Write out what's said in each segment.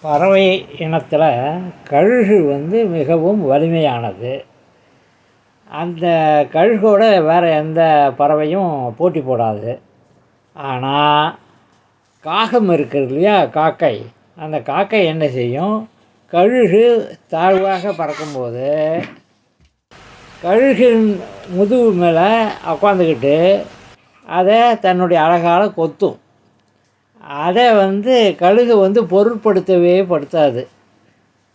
பறவை இனத்தில் கழுகு மிகவும் வலிமையானது. அந்த கழுகோட வேறு எந்த பறவையும் போட்டி போடாது. ஆனால் காகம் இருக்குது இல்லையா, காக்கை. அந்த காக்கை என்ன செய்யும், கழுகு தாழ்வாக பறக்கும்போது கழுகின் முதுகு மேலே உட்காந்துக்கிட்டு அதை தன்னுடைய அழகால் கொத்தும். அதை கழுகு பொருட்படுத்தவே படுத்தாது.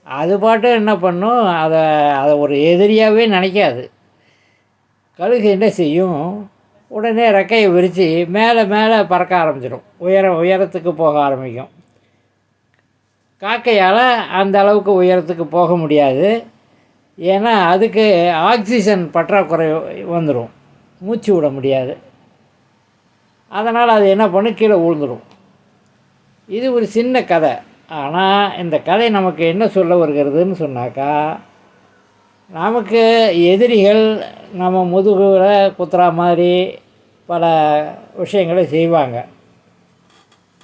அது பாட்டு என்ன பண்ணும், அதை ஒரு எதிரியாகவே நினைக்காது. கழுகு என்ன செய்யும், உடனே ரெக்கையை விரித்து மேலே மேலே பறக்க ஆரம்பிச்சிடும். உயரத்துக்கு போக ஆரம்பிக்கும். காக்கையால் அந்த அளவுக்கு உயரத்துக்கு போக முடியாது. ஏன்னா அதுக்கு ஆக்சிஜன் பற்றாக்குறை வந்துடும், மூச்சு விட முடியாது. அதனால் அது என்ன பண்ணும், கீழே விழுந்துடும். இது ஒரு சின்ன கதை. ஆனால் இந்த கதை நமக்கு என்ன சொல்ல வருகிறதுன்னு சொன்னாக்கா, நமக்கு எதிரிகள் நம்ம முதுகில் குத்துற மாதிரி பல விஷயங்களை செய்வாங்க.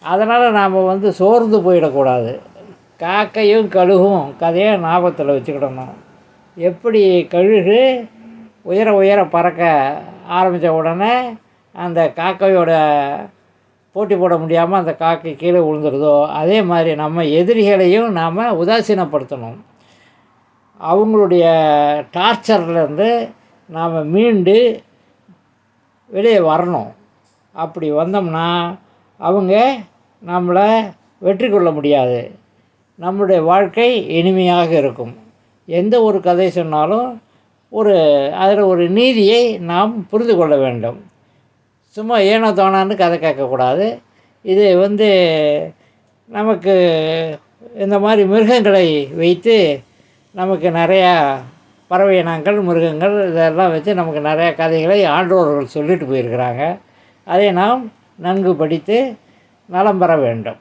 அதனால் நாம் சோர்ந்து போயிடக்கூடாது. காக்கையும் கழுகும் கதையை ஞாபகத்தில் வச்சுக்கிடணும். எப்படி கழுகு உயர பறக்க ஆரம்பித்த உடனே அந்த காக்கையோட போட்டி போட முடியாமல் அந்த காக்கை கீழே விழுந்துருதோ, அதே மாதிரி நம்ம எதிரிகளையும் நாம் உதாசீனப்படுத்தணும். அவங்களுடைய டார்ச்சர்லேருந்து நாம் மீண்டு வெளியே வரணும். அப்படி வந்தோம்னா அவங்க நம்மளை வெற்றி கொள்ள முடியாது. நம்முடைய வாழ்க்கை இனிமையாக இருக்கும். எந்த ஒரு கதை சொன்னாலும் அதில் ஒரு நீதியை நாம் புரிந்து கொள்ள வேண்டும். சும்மா ஏனோ தோணான்னு கதை கேட்கக்கூடாது. இது நமக்கு இந்த மாதிரி மிருகங்களை வைத்து நமக்கு நிறையா பறவை இனங்கள், மிருகங்கள் இதெல்லாம் வச்சு நமக்கு நிறையா கதைகளை ஆன்றோர்கள் சொல்லிட்டு போயிருக்கிறாங்க. அதை நாம் நன்கு படித்து நலம் பெற வேண்டும்.